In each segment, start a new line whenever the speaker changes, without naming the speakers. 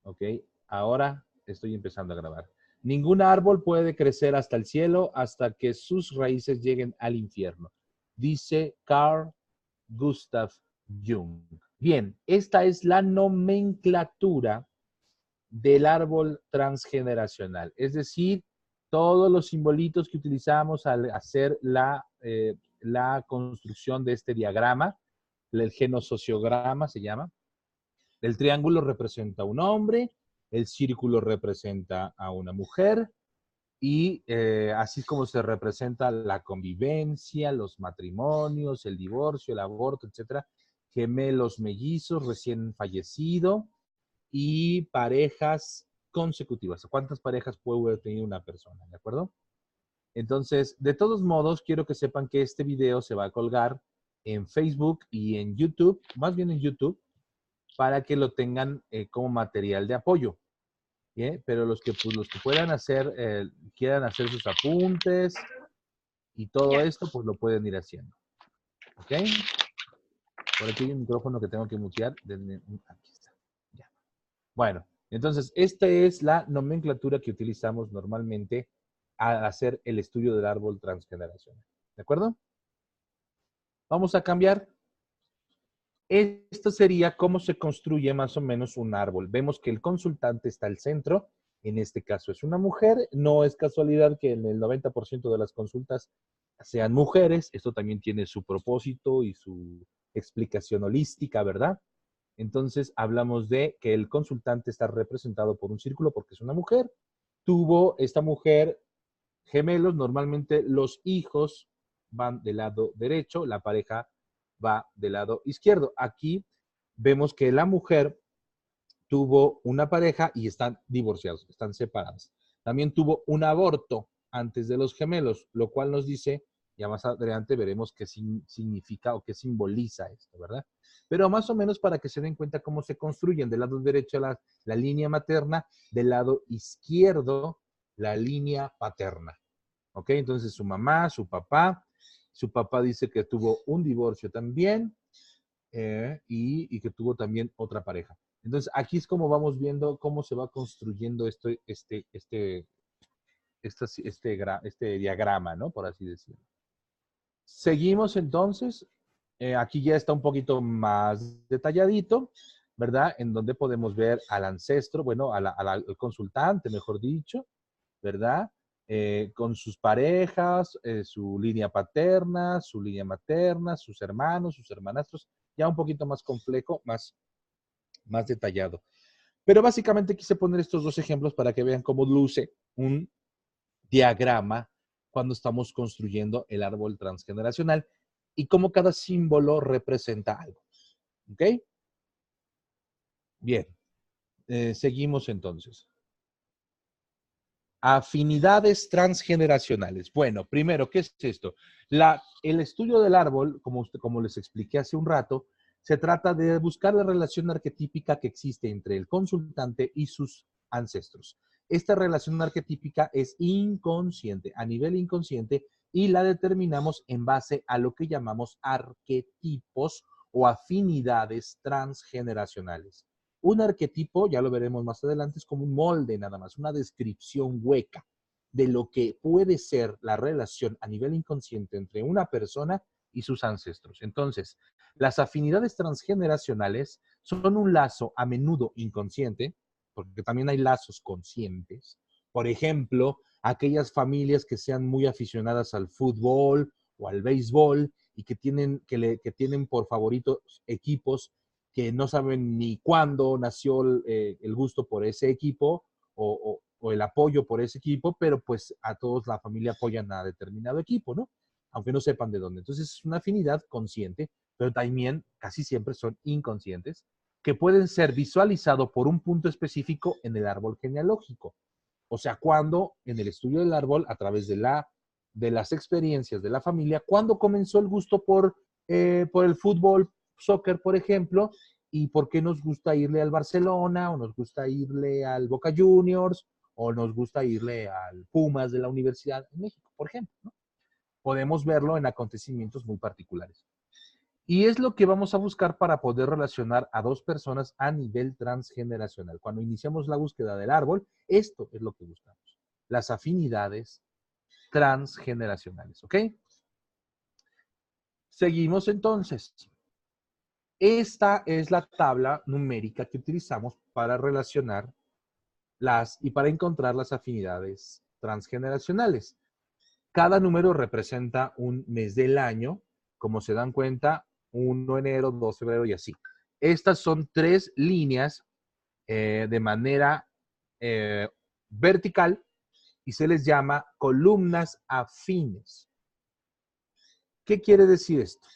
¿ok? Ahora estoy empezando a grabar. Ningún árbol puede crecer hasta el cielo hasta que sus raíces lleguen al infierno, dice Carl Gustav Jung. Bien, esta es la nomenclatura del árbol transgeneracional, es decir, todos los simbolitos que utilizamos al hacer la construcción de este diagrama, el genosociograma se llama. El triángulo representa a un hombre, el círculo representa a una mujer, y así es como se representa la convivencia, los matrimonios, el divorcio, el aborto, etcétera, gemelos mellizos recién fallecido y parejas consecutivas. ¿Cuántas parejas puede haber tenido una persona? ¿De acuerdo? Entonces, de todos modos, quiero que sepan que este video se va a colgar en Facebook y en YouTube, más bien en YouTube, para que lo tengan como material de apoyo. ¿Bien? Pero los que puedan hacer, quieran hacer sus apuntes y todo esto, pues lo pueden ir haciendo. ¿Ok? Por aquí hay un micrófono que tengo que mutear. Aquí está. Ya. Bueno, entonces, esta es la nomenclatura que utilizamos normalmente al hacer el estudio del árbol transgeneracional. ¿De acuerdo? Vamos a cambiar. Esto sería cómo se construye más o menos un árbol. Vemos que el consultante está al centro. En este caso es una mujer. No es casualidad que en el 90% de las consultas sean mujeres. Esto también tiene su propósito y su explicación holística, ¿verdad? Entonces hablamos de que el consultante está representado por un círculo porque es una mujer. Tuvo esta mujer gemelos. Normalmente los hijos van del lado derecho, la pareja va del lado izquierdo. Aquí vemos que la mujer tuvo una pareja y están divorciados, están separados. También tuvo un aborto antes de los gemelos, lo cual nos dice, ya más adelante veremos qué significa o qué simboliza esto, ¿verdad? Pero más o menos para que se den cuenta cómo se construyen. Del lado derecho la línea materna, del lado izquierdo la línea paterna. ¿Ok? Entonces su mamá, su papá dice que tuvo un divorcio también y que tuvo también otra pareja. Entonces aquí es como vamos viendo cómo se va construyendo este diagrama, ¿no? Por así decirlo. Seguimos entonces. Aquí ya está un poquito más detalladito, ¿verdad? En donde podemos ver al ancestro, bueno, al consultante, mejor dicho, ¿verdad? Con sus parejas, su línea paterna, su línea materna, sus hermanos, sus hermanastros, ya un poquito más complejo, más detallado. Pero básicamente quise poner estos dos ejemplos para que vean cómo luce un diagrama cuando estamos construyendo el árbol transgeneracional y cómo cada símbolo representa algo. ¿Ok? Bien. Seguimos entonces. Afinidades transgeneracionales. Bueno, primero, ¿qué es esto? El estudio del árbol, como les expliqué hace un rato, se trata de buscar la relación arquetípica que existe entre el consultante y sus ancestros. Esta relación arquetípica es inconsciente, a nivel inconsciente, y la determinamos en base a lo que llamamos arquetipos o afinidades transgeneracionales. Un arquetipo, ya lo veremos más adelante, es como un molde nada más, una descripción hueca de lo que puede ser la relación a nivel inconsciente entre una persona y sus ancestros. Entonces, las afinidades transgeneracionales son un lazo a menudo inconsciente, porque también hay lazos conscientes. Por ejemplo, aquellas familias que sean muy aficionadas al fútbol o al béisbol y que tienen por favoritos equipos que no saben ni cuándo nació el gusto por ese equipo o el apoyo por ese equipo, pero pues a todos la familia apoyan a determinado equipo, ¿no? Aunque no sepan de dónde. Entonces es una afinidad consciente, pero también casi siempre son inconscientes, que pueden ser visualizados por un punto específico en el árbol genealógico. O sea, cuando en el estudio del árbol, a través de las experiencias de la familia, cuando comenzó el gusto por el fútbol, soccer, por ejemplo, y por qué nos gusta irle al Barcelona, o nos gusta irle al Boca Juniors, o nos gusta irle al Pumas de la Universidad de México, por ejemplo, ¿no? Podemos verlo en acontecimientos muy particulares. Y es lo que vamos a buscar para poder relacionar a dos personas a nivel transgeneracional. Cuando iniciamos la búsqueda del árbol, esto es lo que buscamos. Las afinidades transgeneracionales, ¿ok? Seguimos entonces. Esta es la tabla numérica que utilizamos para relacionar y para encontrar las afinidades transgeneracionales. Cada número representa un mes del año, como se dan cuenta, 1 enero, 2 febrero y así. Estas son 3 líneas de manera vertical y se les llama columnas afines. ¿Qué quiere decir esto?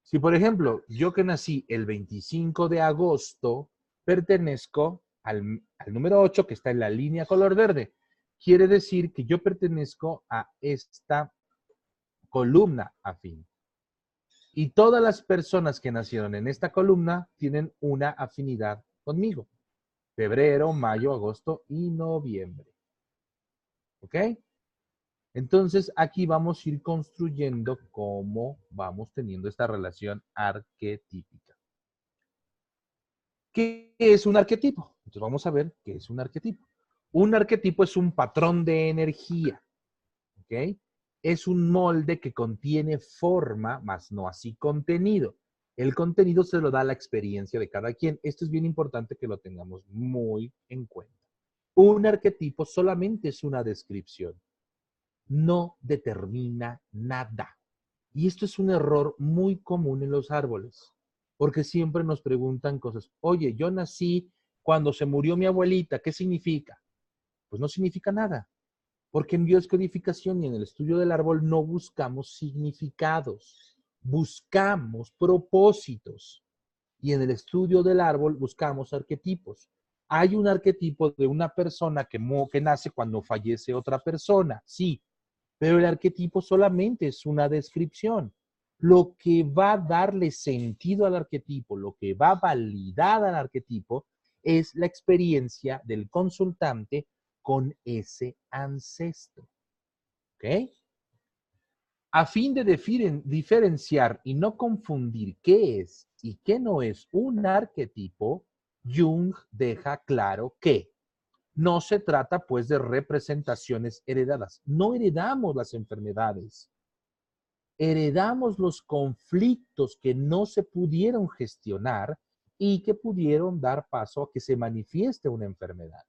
Si, por ejemplo, yo que nací el 25 de agosto, pertenezco al número 8 que está en la línea color verde. Quiere decir que yo pertenezco a esta columna afín. Y todas las personas que nacieron en esta columna tienen una afinidad conmigo. Febrero, mayo, agosto y noviembre. ¿Ok? Entonces, aquí vamos a ir construyendo cómo vamos teniendo esta relación arquetípica. ¿Qué es un arquetipo? Entonces, vamos a ver qué es un arquetipo. Un arquetipo es un patrón de energía. ¿Ok? Es un molde que contiene forma, más no así contenido. El contenido se lo da la experiencia de cada quien. Esto es bien importante que lo tengamos muy en cuenta. Un arquetipo solamente es una descripción. No determina nada. Y esto es un error muy común en los árboles, porque siempre nos preguntan cosas. Oye, yo nací cuando se murió mi abuelita, ¿qué significa? Pues no significa nada, porque en biodescodificación y en el estudio del árbol no buscamos significados, buscamos propósitos. Y en el estudio del árbol buscamos arquetipos. Hay un arquetipo de una persona que nace cuando fallece otra persona, sí, pero el arquetipo solamente es una descripción. Lo que va a darle sentido al arquetipo, lo que va a validar al arquetipo, es la experiencia del consultante con ese ancestro. ¿Ok? A fin de diferenciar y no confundir qué es y qué no es un arquetipo, Jung deja claro que no se trata pues de representaciones heredadas. No heredamos las enfermedades. Heredamos los conflictos que no se pudieron gestionar y que pudieron dar paso a que se manifieste una enfermedad.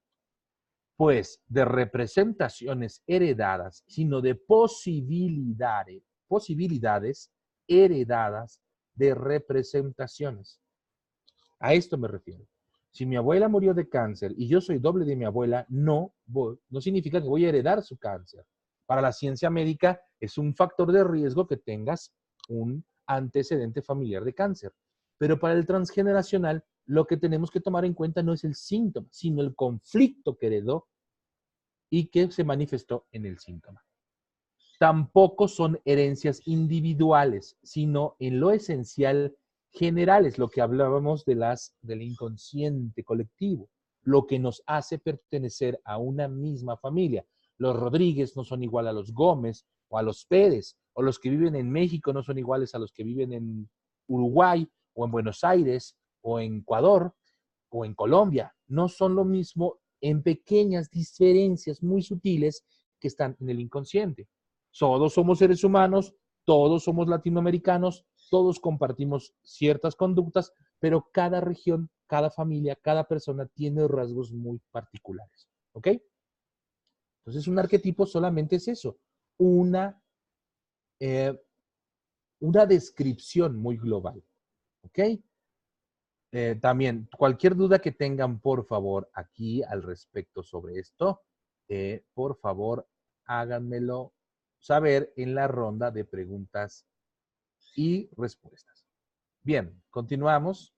Pues de representaciones heredadas, sino de posibilidades heredadas de representaciones. A esto me refiero. Si mi abuela murió de cáncer y yo soy doble de mi abuela, no significa que voy a heredar su cáncer. Para la ciencia médica es un factor de riesgo que tengas un antecedente familiar de cáncer. Pero para el transgeneracional, lo que tenemos que tomar en cuenta no es el síntoma, sino el conflicto que heredó y que se manifestó en el síntoma. Tampoco son herencias individuales, sino en lo esencial generales, lo que hablábamos del inconsciente colectivo, lo que nos hace pertenecer a una misma familia. Los Rodríguez no son igual a los Gómez o a los Pérez, o los que viven en México no son iguales a los que viven en Uruguay o en Buenos Aires o en Ecuador o en Colombia. No son lo mismo en pequeñas diferencias muy sutiles que están en el inconsciente. Todos somos seres humanos, todos somos latinoamericanos, todos compartimos ciertas conductas, pero cada región, cada familia, cada persona tiene rasgos muy particulares. ¿Ok? Entonces, un arquetipo solamente es eso, una, eh, una descripción muy global. ¿Ok? También, cualquier duda que tengan, por favor, aquí al respecto sobre esto, por favor, háganmelo saber en la ronda de preguntas y respuestas. Bien, continuamos.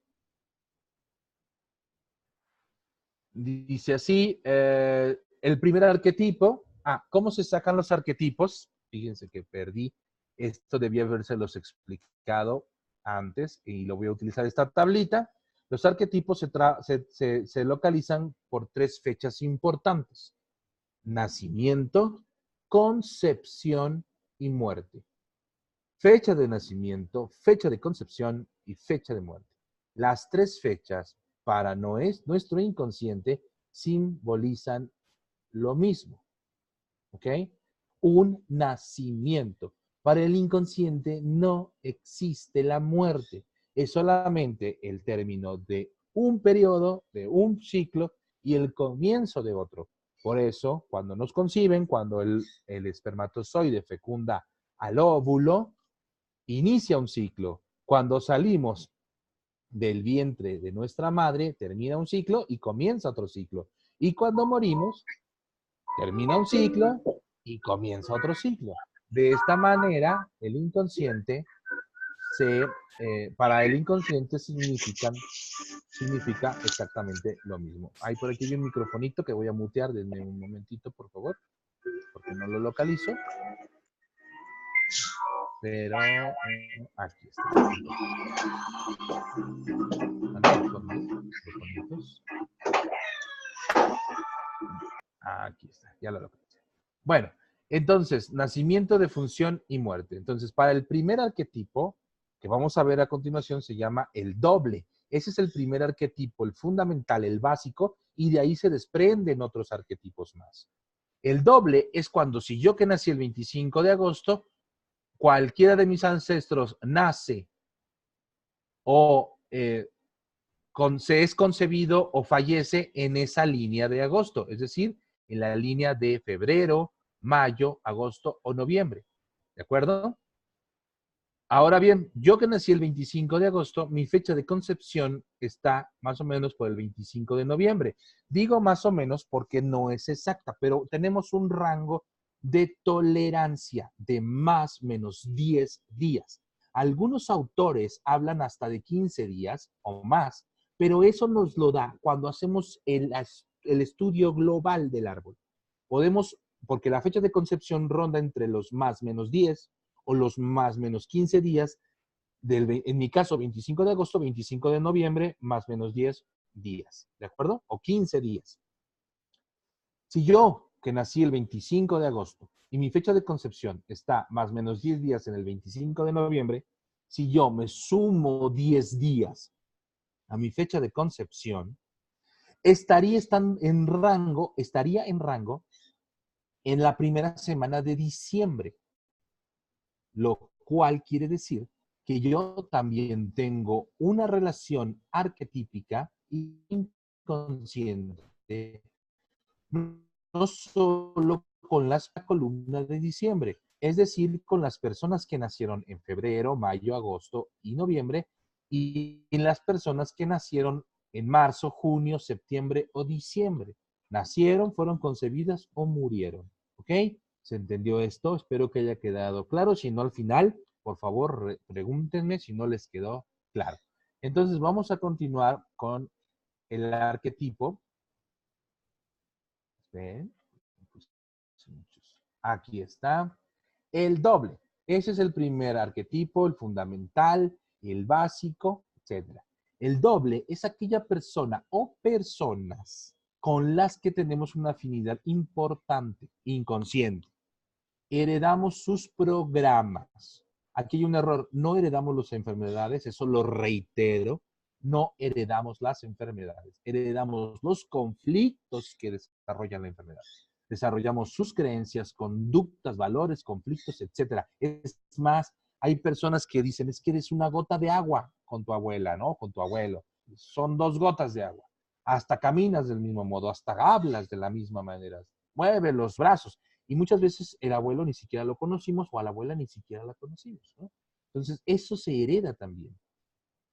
Dice así, el primer arquetipo. ¿Cómo se sacan los arquetipos? Fíjense que perdí. Esto debía habérselos explicado antes y lo voy a utilizar esta tablita. Los arquetipos se localizan por 3 fechas importantes: nacimiento, concepción y muerte. fecha de nacimiento, fecha de concepción y fecha de muerte. Las tres fechas para nuestro inconsciente simbolizan lo mismo, ¿ok? Un nacimiento. Para el inconsciente no existe la muerte, es solamente el término de un periodo, de un ciclo y el comienzo de otro. Por eso, cuando nos conciben, cuando el espermatozoide fecunda al óvulo, inicia un ciclo. Cuando salimos del vientre de nuestra madre, termina un ciclo y comienza otro ciclo. Y cuando morimos, termina un ciclo y comienza otro ciclo. De esta manera, el inconsciente para el inconsciente significa exactamente lo mismo. Hay por aquí un microfonito que voy a mutear, denme un momentito, por favor, porque no lo localizo. Pero aquí está. Aquí está, ya lo localicé. Bueno, entonces, nacimiento, defunción y muerte. Entonces, para el primer arquetipo que vamos a ver a continuación se llama el doble. Ese es el primer arquetipo, el fundamental, el básico, y de ahí se desprenden otros arquetipos más. El doble es cuando si yo que nací el 25 de agosto, cualquiera de mis ancestros nace o se es concebido o fallece en esa línea de agosto, es decir, en la línea de febrero, mayo, agosto o noviembre. ¿De acuerdo? Ahora bien, yo que nací el 25 de agosto, mi fecha de concepción está más o menos por el 25 de noviembre. Digo más o menos porque no es exacta, pero tenemos un rango de tolerancia de más o menos 10 días. Algunos autores hablan hasta de 15 días o más, pero eso nos lo da cuando hacemos el estudio global del árbol. Podemos, porque la fecha de concepción ronda entre los más o menos 10 o los más o menos 15 días, en mi caso 25 de agosto, 25 de noviembre, más o menos 10 días, ¿de acuerdo? O 15 días. Si yo, que nací el 25 de agosto, y mi fecha de concepción está más o menos 10 días en el 25 de noviembre, si yo me sumo 10 días a mi fecha de concepción, estaría en rango en la primera semana de diciembre, lo cual quiere decir que yo también tengo una relación arquetípica y inconsciente, no solo con las columnas de diciembre, es decir, con las personas que nacieron en febrero, mayo, agosto y noviembre, y en las personas que nacieron en marzo, junio, septiembre o diciembre. Nacieron, fueron concebidas o murieron. ¿Ok? ¿Se entendió esto? Espero que haya quedado claro. Si no, al final, por favor, pregúntenme si no les quedó claro. Entonces, vamos a continuar con el arquetipo. ¿Ven? Aquí está. El doble. Ese es el primer arquetipo, el fundamental, el básico, etc. El doble es aquella persona o personas con las que tenemos una afinidad importante, inconsciente. Heredamos sus programas. Aquí hay un error, no heredamos las enfermedades, eso lo reitero, no heredamos las enfermedades, heredamos los conflictos que desarrollan la enfermedad. Desarrollamos sus creencias, conductas, valores, conflictos, etc. Es más, hay personas que dicen, es que eres una gota de agua con tu abuela, ¿no? Con tu abuelo. Son 2 gotas de agua. Hasta caminas del mismo modo, hasta hablas de la misma manera, mueve los brazos. Y muchas veces el abuelo ni siquiera lo conocimos o a la abuela ni siquiera la conocimos, ¿no? Entonces, eso se hereda también.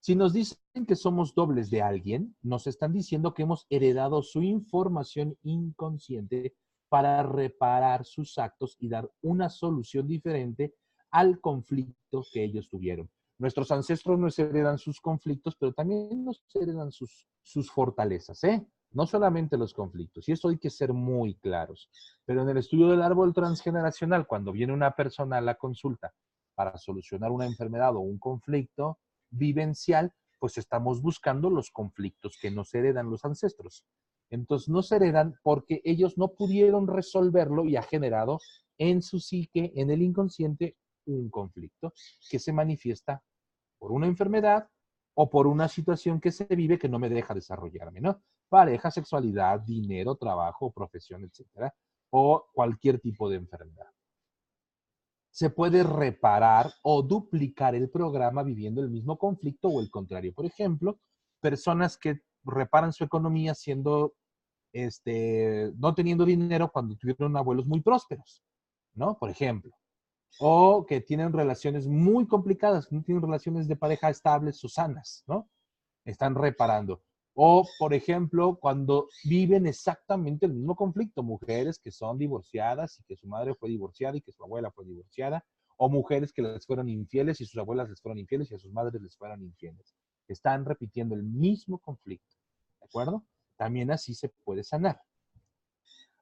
Si nos dicen que somos dobles de alguien, nos están diciendo que hemos heredado su información inconsciente para reparar sus actos y dar una solución diferente al conflicto que ellos tuvieron. Nuestros ancestros nos heredan sus conflictos, pero también nos heredan sus fortalezas, ¿eh? No solamente los conflictos, y eso hay que ser muy claros. Pero en el estudio del árbol transgeneracional, cuando viene una persona a la consulta para solucionar una enfermedad o un conflicto vivencial, pues estamos buscando los conflictos que nos heredan los ancestros. Entonces nos heredan porque ellos no pudieron resolverlo y ha generado en su psique, en el inconsciente, un conflicto que se manifiesta por una enfermedad o por una situación que se vive que no me deja desarrollarme, ¿no? Pareja, sexualidad, dinero, trabajo, profesión, etcétera, o cualquier tipo de enfermedad. Se puede reparar o duplicar el programa viviendo el mismo conflicto o el contrario. Por ejemplo, personas que reparan su economía siendo, no teniendo dinero cuando tuvieron abuelos muy prósperos, ¿no? Por ejemplo. O que tienen relaciones muy complicadas, no tienen relaciones de pareja estables o sanas, ¿no? Están reparando. O, por ejemplo, cuando viven exactamente el mismo conflicto, mujeres que son divorciadas y que su madre fue divorciada y que su abuela fue divorciada, o mujeres que les fueron infieles y sus abuelas les fueron infieles y a sus madres les fueron infieles. Están repitiendo el mismo conflicto, ¿de acuerdo? También así se puede sanar.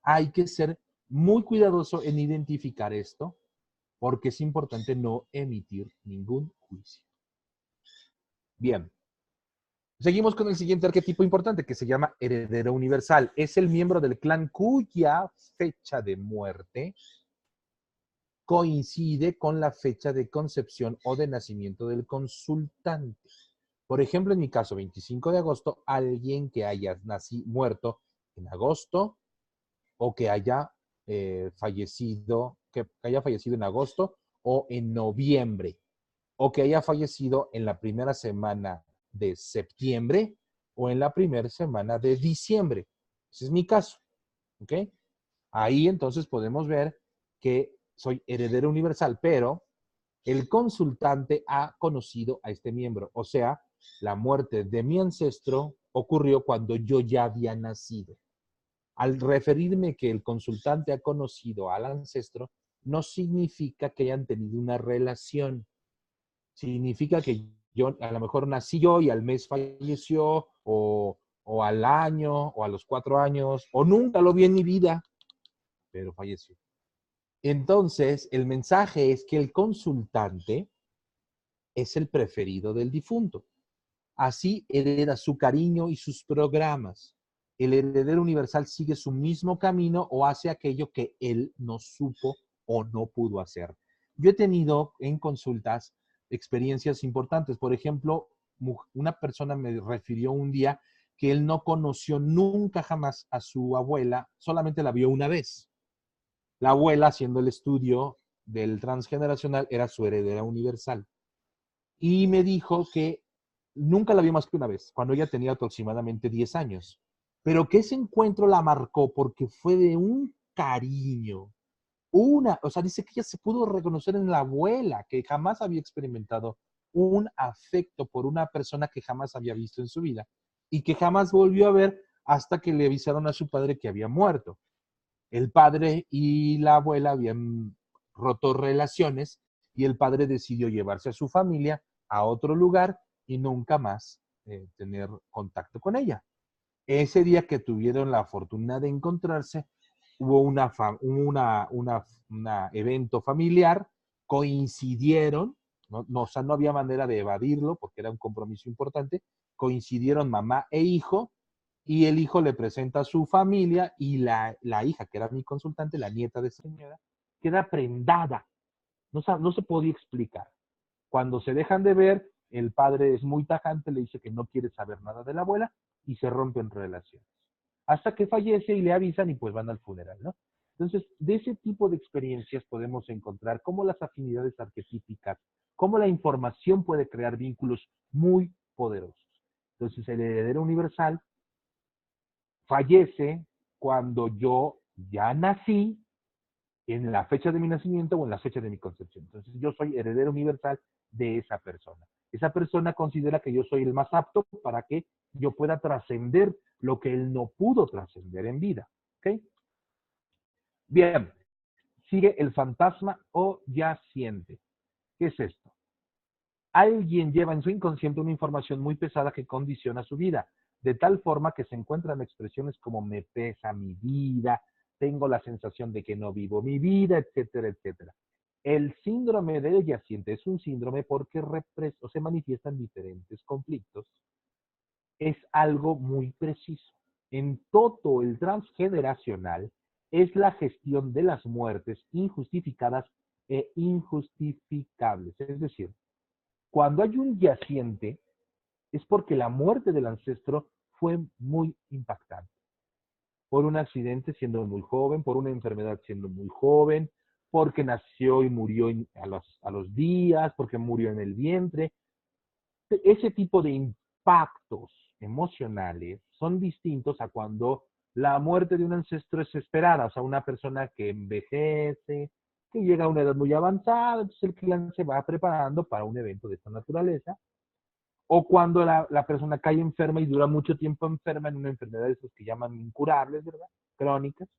Hay que ser muy cuidadoso en identificar esto, porque es importante no emitir ningún juicio. Bien. Seguimos con el siguiente arquetipo importante que se llama heredero universal. Es el miembro del clan cuya fecha de muerte coincide con la fecha de concepción o de nacimiento del consultante. Por ejemplo, en mi caso, 25 de agosto, alguien que haya muerto en agosto o que haya fallecido en agosto o en noviembre, o que haya fallecido en la primera semana de septiembre o en la primera semana de diciembre. Ese es mi caso, ¿ok? Ahí entonces podemos ver que soy heredero universal, pero el consultante ha conocido a este miembro, o sea, la muerte de mi ancestro ocurrió cuando yo ya había nacido. Al referirme que el consultante ha conocido al ancestro, no significa que hayan tenido una relación. Significa que yo a lo mejor nací yo y al mes falleció, o al año, o a los 4 años, o nunca lo vi en mi vida, pero falleció. Entonces, el mensaje es que el consultante es el preferido del difunto. Así hereda su cariño y sus programas. El heredero universal sigue su mismo camino o hace aquello que él no supo o no pudo hacer. Yo he tenido en consultas experiencias importantes. Por ejemplo, una persona me refirió un día que él no conoció nunca jamás a su abuela, solamente la vio una vez. La abuela, haciendo el estudio del transgeneracional, era su heredera universal. Y me dijo que nunca la vio más que una vez, cuando ella tenía aproximadamente 10 años. Pero que ese encuentro la marcó porque fue de un cariño. O sea, dice que ella se pudo reconocer en la abuela, que jamás había experimentado un afecto por una persona que jamás había visto en su vida y que jamás volvió a ver hasta que le avisaron a su padre que había muerto. El padre y la abuela habían roto relaciones y el padre decidió llevarse a su familia a otro lugar y nunca más tener contacto con ella. Ese día que tuvieron la fortuna de encontrarse, hubo una evento familiar, coincidieron, o sea, no había manera de evadirlo porque era un compromiso importante, coincidieron mamá e hijo, y el hijo le presenta a su familia y la hija, que era mi consultante, la nieta de esa señora, queda prendada. No se podía explicar. Cuando se dejan de ver, el padre es muy tajante, le dice que no quiere saber nada de la abuela y se rompen relaciones. Hasta que fallece y le avisan y pues van al funeral, ¿no? Entonces, de ese tipo de experiencias podemos encontrar cómo las afinidades arquetípicas, cómo la información puede crear vínculos muy poderosos. Entonces, el heredero universal fallece cuando yo ya nací en la fecha de mi nacimiento o en la fecha de mi concepción. Entonces yo soy heredero universal de esa persona. Esa persona considera que yo soy el más apto para que yo pueda trascender lo que él no pudo trascender en vida. ¿Ok? Bien, sigue el fantasma o yaciente. ¿Qué es esto? Alguien lleva en su inconsciente una información muy pesada que condiciona su vida, de tal forma que se encuentran expresiones como me pesa mi vida, tengo la sensación de que no vivo mi vida, etcétera, etcétera. El síndrome del yaciente es un síndrome porque se manifiestan diferentes conflictos. Es algo muy preciso. En todo el transgeneracional es la gestión de las muertes injustificadas e injustificables. Es decir, cuando hay un yaciente, es porque la muerte del ancestro fue muy impactante. Por un accidente siendo muy joven, por una enfermedad siendo muy joven, porque nació y murió a los días, porque murió en el vientre. Ese tipo de impactos emocionales son distintos a cuando la muerte de un ancestro es esperada, o sea, una persona que envejece, que llega a una edad muy avanzada, entonces el clan se va preparando para un evento de esta naturaleza, o cuando la persona cae enferma y dura mucho tiempo enferma en una enfermedad de esas que llaman incurables, ¿verdad? Crónicas,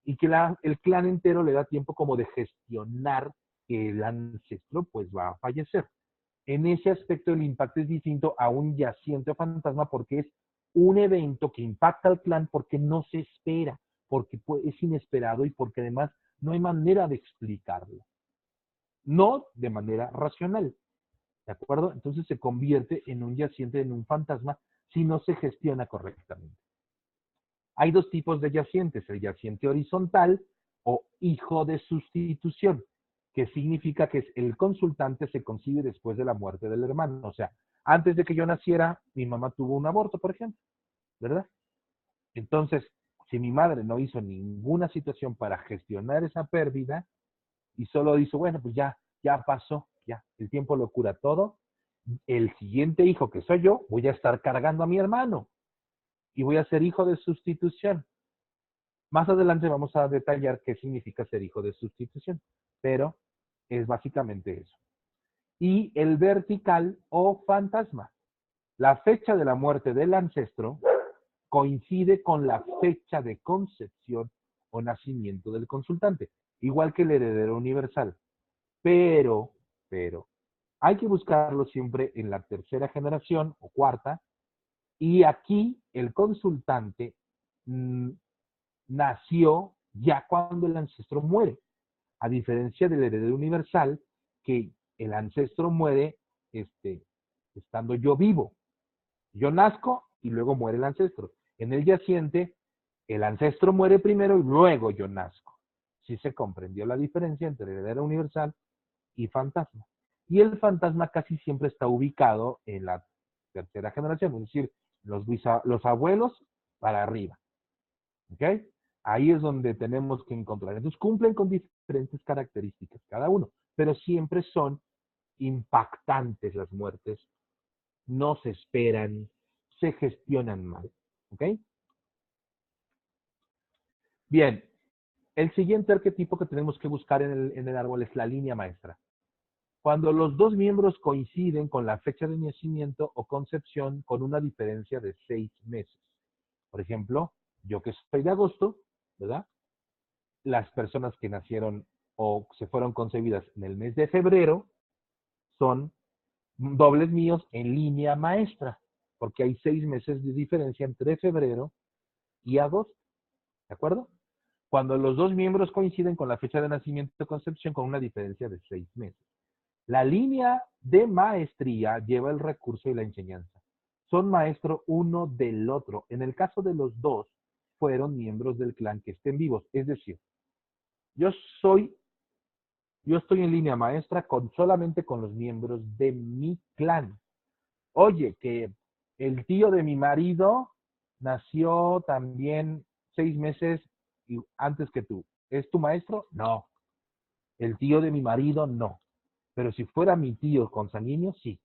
y que el clan entero le da tiempo como de gestionar que el ancestro pues va a fallecer. En ese aspecto el impacto es distinto a un yaciente o fantasma porque es un evento que impacta al clan porque no se espera, porque es inesperado y porque además no hay manera de explicarlo. No de manera racional. ¿De acuerdo? Entonces se convierte en un yaciente, en un fantasma, si no se gestiona correctamente. Hay dos tipos de yacientes, el yaciente horizontal o hijo de sustitución, que significa que el consultante se concibe después de la muerte del hermano. O sea, antes de que yo naciera, mi mamá tuvo un aborto, por ejemplo, ¿verdad? Entonces, si mi madre no hizo ninguna situación para gestionar esa pérdida y solo hizo, bueno, pues ya pasó, ya, el tiempo lo cura todo, el siguiente hijo que soy yo, voy a estar cargando a mi hermano y voy a ser hijo de sustitución. Más adelante vamos a detallar qué significa ser hijo de sustitución, pero es básicamente eso. Y el vertical o fantasma. La fecha de la muerte del ancestro coincide con la fecha de concepción o nacimiento del consultante, igual que el heredero universal. Pero, hay que buscarlo siempre en la tercera generación o cuarta, y aquí el consultante nació ya cuando el ancestro muere, a diferencia del heredero universal, que el ancestro muere estando yo vivo. Yo nazco y luego muere el ancestro. En el yaciente, el ancestro muere primero y luego yo nazco. Sí se comprendió la diferencia entre heredero universal y fantasma. Y el fantasma casi siempre está ubicado en la tercera generación, es decir, los abuelos para arriba. ¿Ok? Ahí es donde tenemos que encontrar. Entonces cumplen con diferentes características cada uno, pero siempre son impactantes las muertes, no se esperan, se gestionan mal. ¿Ok? Bien, el siguiente arquetipo que tenemos que buscar en el árbol es la línea maestra. Cuando los dos miembros coinciden con la fecha de nacimiento o concepción con una diferencia de 6 meses. Por ejemplo, yo que soy de agosto, ¿verdad? Las personas que nacieron o se fueron concebidas en el mes de febrero son dobles míos en línea maestra, porque hay 6 meses de diferencia entre febrero y agosto, ¿de acuerdo? Cuando los dos miembros coinciden con la fecha de nacimiento o concepción con una diferencia de 6 meses. La línea de maestría lleva el recurso y la enseñanza. Son maestro uno del otro. En el caso de los dos, fueron miembros del clan que estén vivos. Es decir, yo soy, yo estoy en línea maestra solamente con los miembros de mi clan. Oye, que el tío de mi marido nació también 6 meses antes que tú. ¿Es tu maestro? No. El tío de mi marido, no. Pero si fuera mi tío consanguíneo, sí.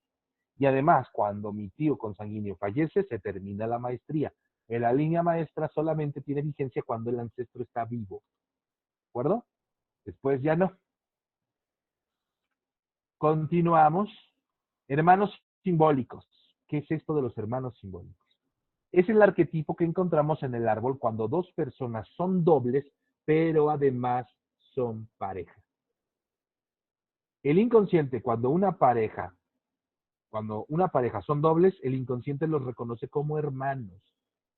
Y además, cuando mi tío consanguíneo fallece, se termina la maestría. En la línea maestra solamente tiene vigencia cuando el ancestro está vivo. ¿De acuerdo? Después ya no. Continuamos. Hermanos simbólicos. ¿Qué es esto de los hermanos simbólicos? Es el arquetipo que encontramos en el árbol cuando dos personas son dobles, pero además son pareja. El inconsciente, cuando una pareja son dobles, el inconsciente los reconoce como hermanos,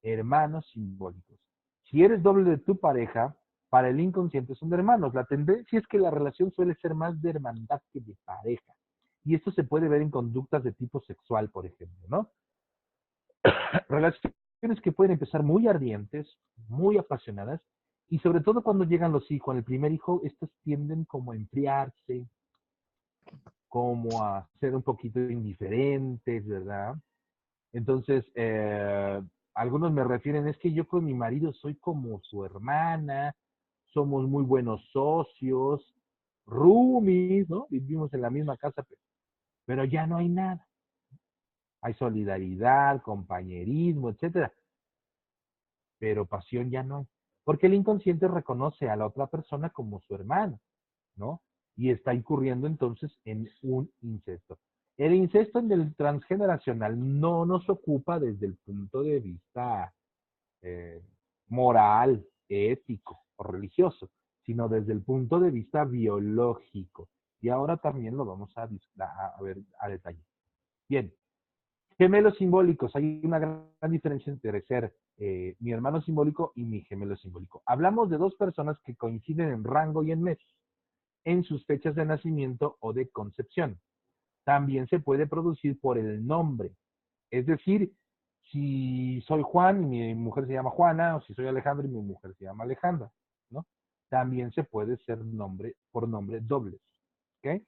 hermanos simbólicos. Si eres doble de tu pareja, para el inconsciente son hermanos. La tendencia es que la relación suele ser más de hermandad que de pareja. Y esto se puede ver en conductas de tipo sexual, por ejemplo, ¿no? Relaciones que pueden empezar muy ardientes, muy apasionadas, Y sobre todo cuando llegan los hijos, el primer hijo, estos tienden como a enfriarse, como a ser un poquito indiferentes, ¿verdad? Entonces, algunos me refieren, es que yo con mi marido soy como su hermana, somos muy buenos socios, roomies, ¿no? Vivimos en la misma casa, pero ya no hay nada. Hay solidaridad, compañerismo, etcétera, pero pasión ya no hay. Porque el inconsciente reconoce a la otra persona como su hermano, ¿no? Y está incurriendo entonces en un incesto. El incesto en el transgeneracional no nos ocupa desde el punto de vista eh, moral, ético o religioso, sino desde el punto de vista biológico. Y ahora también lo vamos a ver a detalle. Bien, gemelos simbólicos. Hay una gran diferencia entre ser mi hermano simbólico y mi gemelo simbólico. Hablamos de dos personas que coinciden en rango y en mes, en sus fechas de nacimiento o de concepción. También se puede producir por el nombre. Es decir, si soy Juan y mi mujer se llama Juana, o si soy Alejandro y mi mujer se llama Alejandra, ¿no? También se puede ser nombre por nombre dobles. ¿Ok?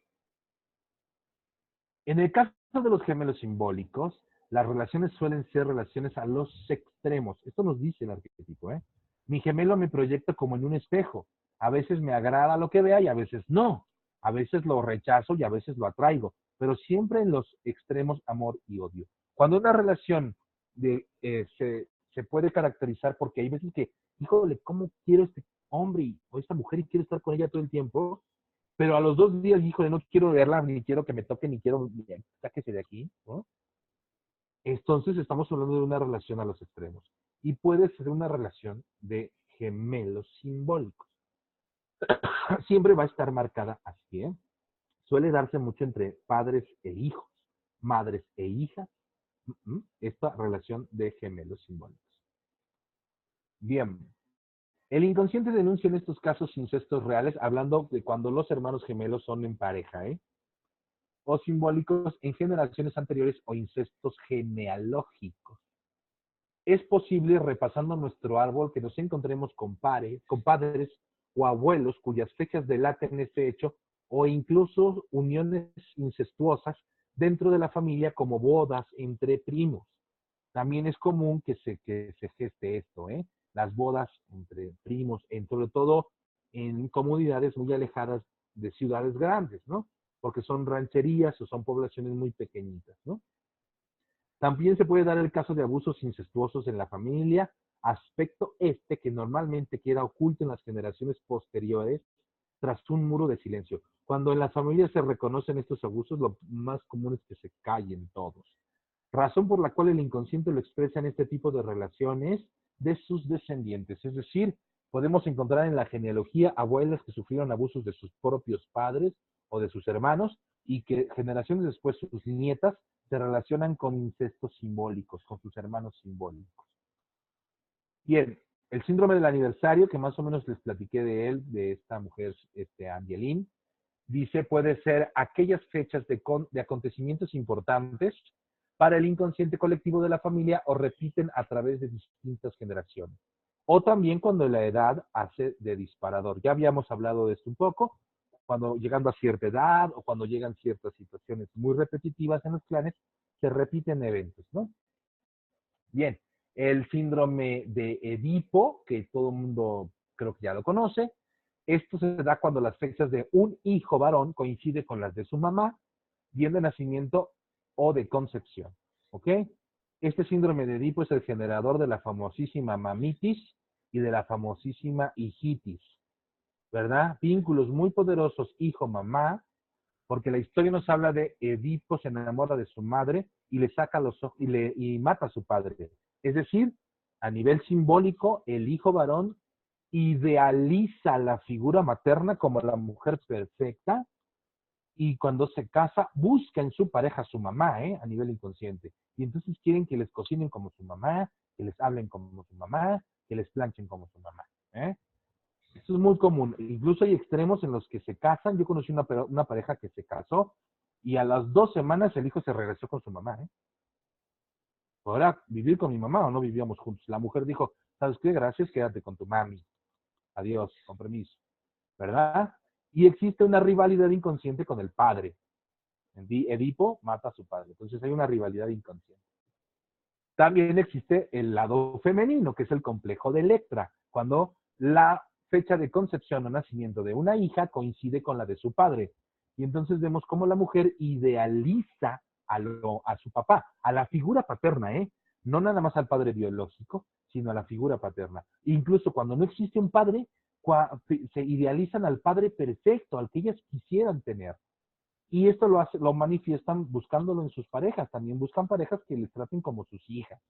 En el caso de los gemelos simbólicos, las relaciones suelen ser relaciones a los extremos. Esto nos dice el arquetipo, ¿eh? Mi gemelo me proyecta como en un espejo. A veces me agrada lo que vea y a veces no. A veces lo rechazo y a veces lo atraigo, pero siempre en los extremos amor y odio. Cuando una relación se puede caracterizar porque hay veces que, híjole, ¿cómo quiero este hombre o esta mujer y quiero estar con ella todo el tiempo? Pero a los 2 días, híjole, no quiero verla, ni quiero que me toque, ni quiero, sáquese de aquí, ¿no? Entonces estamos hablando de una relación a los extremos. Y puede ser una relación de gemelos simbólicos. Siempre va a estar marcada así, ¿eh? Suele darse mucho entre padres e hijos, madres e hijas, esta relación de gemelos simbólicos. Bien, el inconsciente denuncia en estos casos incestos reales, hablando de cuando los hermanos gemelos son en pareja, ¿eh? O simbólicos en generaciones anteriores o incestos genealógicos. Es posible, repasando nuestro árbol, que nos encontremos con padres o abuelos cuyas fechas delaten este hecho o incluso uniones incestuosas dentro de la familia como bodas entre primos. También es común que se geste esto, ¿eh? Las bodas entre primos, sobre todo en comunidades muy alejadas de ciudades grandes, ¿no? Porque son rancherías o son poblaciones muy pequeñitas, ¿no? También se puede dar el caso de abusos incestuosos en la familia, aspecto que normalmente queda oculto en las generaciones posteriores tras un muro de silencio. Cuando en las familias se reconocen estos abusos, lo más común es que se callen todos. Razón por la cual el inconsciente lo expresa en este tipo de relaciones de sus descendientes. Es decir, podemos encontrar en la genealogía abuelas que sufrieron abusos de sus propios padres o de sus hermanos y que generaciones después sus nietas se relacionan con incestos simbólicos, con sus hermanos simbólicos. Bien, el síndrome del aniversario, que más o menos les platiqué de él, de esta mujer, Angeline, dice, puede ser aquellas fechas de acontecimientos importantes para el inconsciente colectivo de la familia o repiten a través de distintas generaciones. O también cuando la edad hace de disparador. Ya habíamos hablado de esto un poco, cuando llegando a cierta edad o cuando llegan ciertas situaciones muy repetitivas en los clanes, se repiten eventos, ¿no? Bien, el síndrome de Edipo, que todo el mundo creo que ya lo conoce, esto se da cuando las fechas de un hijo varón coinciden con las de su mamá, bien de nacimiento o de concepción. ¿Ok? Este síndrome de Edipo es el generador de la famosísima mamitis y de la famosísima hijitis, ¿verdad? Vínculos muy poderosos hijo-mamá, porque la historia nos habla de Edipo se enamora de su madre y le saca los ojos y mata a su padre. Es decir, a nivel simbólico, el hijo varón idealiza la figura materna como la mujer perfecta y cuando se casa busca en su pareja a su mamá, a nivel inconsciente. Y entonces quieren que les cocinen como su mamá, que les hablen como su mamá, que les planchen como su mamá. Esto es muy común. Incluso hay extremos en los que se casan. Yo conocí una pareja que se casó y a las 2 semanas el hijo se regresó con su mamá. ¿Podrá vivir con mi mamá o no vivíamos juntos? La mujer dijo, ¿sabes qué? Gracias, quédate con tu mami. Adiós, con permiso, ¿verdad? Y existe una rivalidad inconsciente con el padre. Edipo mata a su padre, entonces hay una rivalidad inconsciente. También existe el lado femenino, que es el complejo de Electra, cuando la fecha de concepción o nacimiento de una hija coincide con la de su padre. Y entonces vemos cómo la mujer idealiza a su papá, a la figura paterna, ¿eh? No nada más al padre biológico, sino a la figura paterna. Incluso cuando no existe un padre, se idealizan al padre perfecto, al que ellas quisieran tener. Y esto lo manifiestan buscándolo en sus parejas. También buscan parejas que les traten como sus hijas,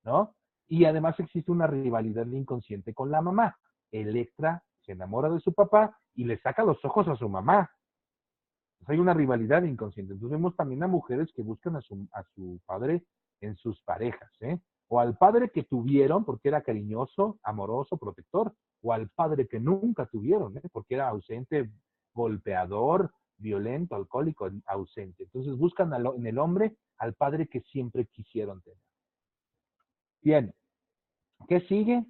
¿no? Y además existe una rivalidad inconsciente con la mamá. Electra se enamora de su papá y le saca los ojos a su mamá. Entonces hay una rivalidad inconsciente. Entonces vemos también a mujeres que buscan a su padre en sus parejas, ¿eh? O al padre que tuvieron porque era cariñoso, amoroso, protector, o al padre que nunca tuvieron, ¿eh? Porque era ausente, golpeador, violento, alcohólico, ausente. Entonces buscan en el hombre al padre que siempre quisieron tener. Bien, ¿qué sigue?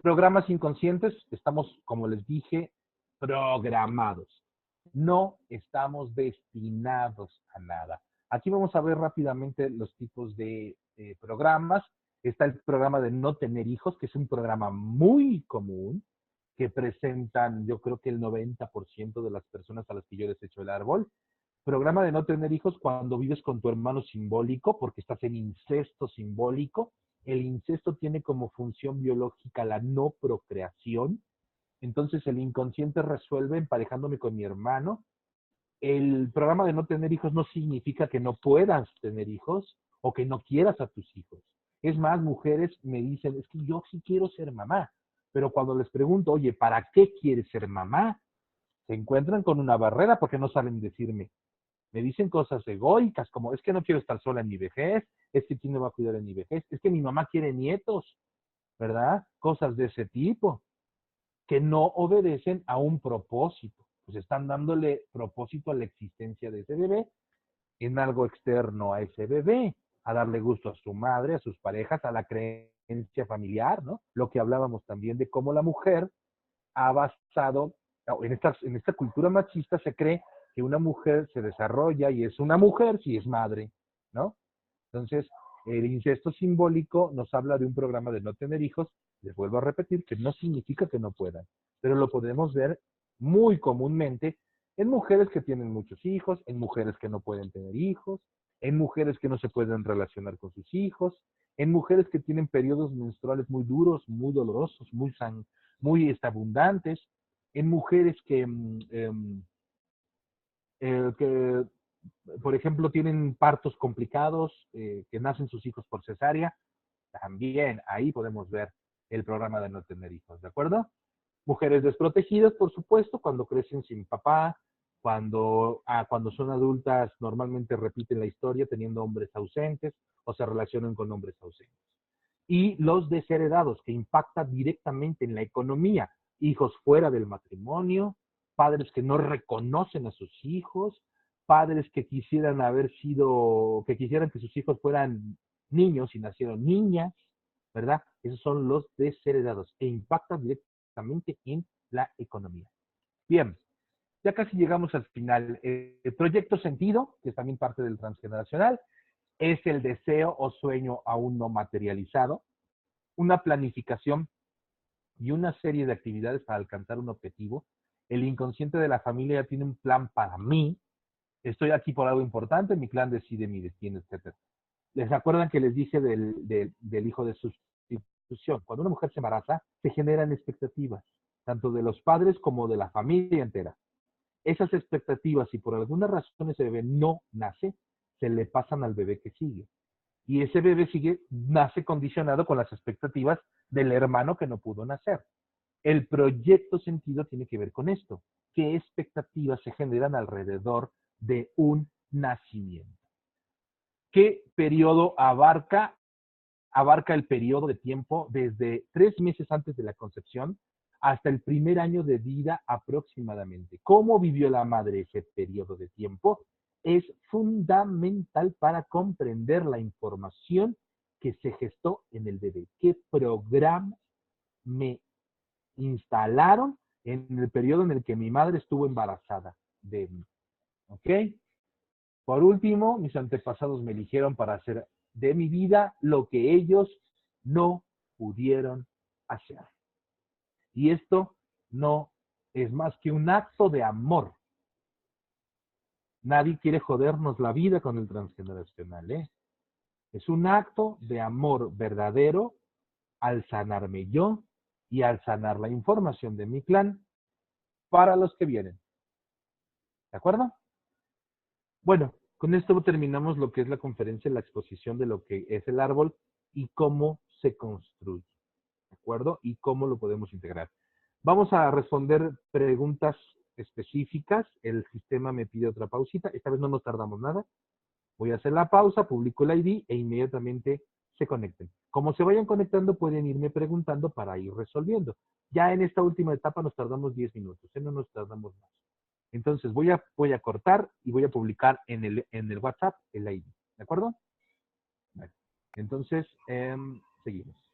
Programas inconscientes, estamos, como les dije, programados. No estamos destinados a nada. Aquí vamos a ver rápidamente los tipos de programas. Está el programa de no tener hijos, que es un programa muy común, que presentan, yo creo que el 90% de las personas a las que yo les echo el árbol. Programa de no tener hijos cuando vives con tu hermano simbólico, porque estás en incesto simbólico. El incesto tiene como función biológica la no procreación. Entonces el inconsciente resuelve emparejándome con mi hermano. El programa de no tener hijos no significa que no puedas tener hijos o que no quieras a tus hijos. Es más, mujeres me dicen, es que yo sí quiero ser mamá. Pero cuando les pregunto, oye, ¿para qué quieres ser mamá? Se encuentran con una barrera porque no saben decirme. Me dicen cosas egoicas como, es que no quiero estar sola en mi vejez, es que quién me va a cuidar en mi vejez, es que mi mamá quiere nietos, ¿verdad? Cosas de ese tipo, que no obedecen a un propósito. Pues están dándole propósito a la existencia de ese bebé en algo externo a ese bebé, a darle gusto a su madre, a sus parejas, a la creencia familiar, ¿no? Lo que hablábamos también de cómo la mujer ha basado, en esta cultura machista se cree que una mujer se desarrolla y es una mujer si es madre, ¿no? Entonces, el incesto simbólico nos habla de un programa de no tener hijos, les vuelvo a repetir, que no significa que no puedan, pero lo podemos ver muy comúnmente en mujeres que tienen muchos hijos, en mujeres que no pueden tener hijos, en mujeres que no se pueden relacionar con sus hijos, en mujeres que tienen periodos menstruales muy duros, muy dolorosos, muy abundantes, en mujeres que, por ejemplo, tienen partos complicados, que nacen sus hijos por cesárea, también ahí podemos ver el programa de no tener hijos, ¿de acuerdo? Mujeres desprotegidas, por supuesto, cuando crecen sin papá, cuando son adultas normalmente repiten la historia teniendo hombres ausentes o se relacionan con hombres ausentes. Y los desheredados, que impactan directamente en la economía, hijos fuera del matrimonio, padres que no reconocen a sus hijos, padres que quisieran que sus hijos fueran niños y nacieron niñas, ¿verdad? Esos son los desheredados e impactan directamente en la economía. Bien, ya casi llegamos al final. El proyecto sentido, que es también parte del transgeneracional, es el deseo o sueño aún no materializado, una planificación y una serie de actividades para alcanzar un objetivo. El inconsciente de la familia ya tiene un plan para mí. Estoy aquí por algo importante, mi clan decide mi destino, etc. ¿Les acuerdan que les dije del hijo de sustitución? Cuando una mujer se embaraza, se generan expectativas, tanto de los padres como de la familia entera. Esas expectativas, si por alguna razón ese bebé no nace, se le pasan al bebé que sigue. Y ese bebé nace condicionado con las expectativas del hermano que no pudo nacer. El proyecto sentido tiene que ver con esto. ¿Qué expectativas se generan alrededor de un nacimiento? ¿Qué periodo abarca? Abarca el periodo de tiempo desde 3 meses antes de la concepción hasta el primer año de vida aproximadamente. ¿Cómo vivió la madre ese periodo de tiempo? Es fundamental para comprender la información que se gestó en el bebé. ¿Qué programa me instalaron en el periodo en el que mi madre estuvo embarazada de mí. ¿Ok? Por último, mis antepasados me eligieron para hacer de mi vida lo que ellos no pudieron hacer. Y esto no es más que un acto de amor. Nadie quiere jodernos la vida con el transgeneracional, ¿eh? Es un acto de amor verdadero al sanarme yo y al sanar la información de mi clan para los que vienen. ¿De acuerdo? Bueno, con esto terminamos lo que es la conferencia, la exposición de lo que es el árbol y cómo se construye. ¿De acuerdo? Y cómo lo podemos integrar. Vamos a responder preguntas específicas. El sistema me pide otra pausita. Esta vez no nos tardamos nada. Voy a hacer la pausa, publico el ID e inmediatamente se conecten. Como se vayan conectando, pueden irme preguntando para ir resolviendo. Ya en esta última etapa nos tardamos 10 minutos, no nos tardamos más. Entonces voy a cortar y voy a publicar en el WhatsApp el ID. ¿De acuerdo? Vale. Entonces, seguimos.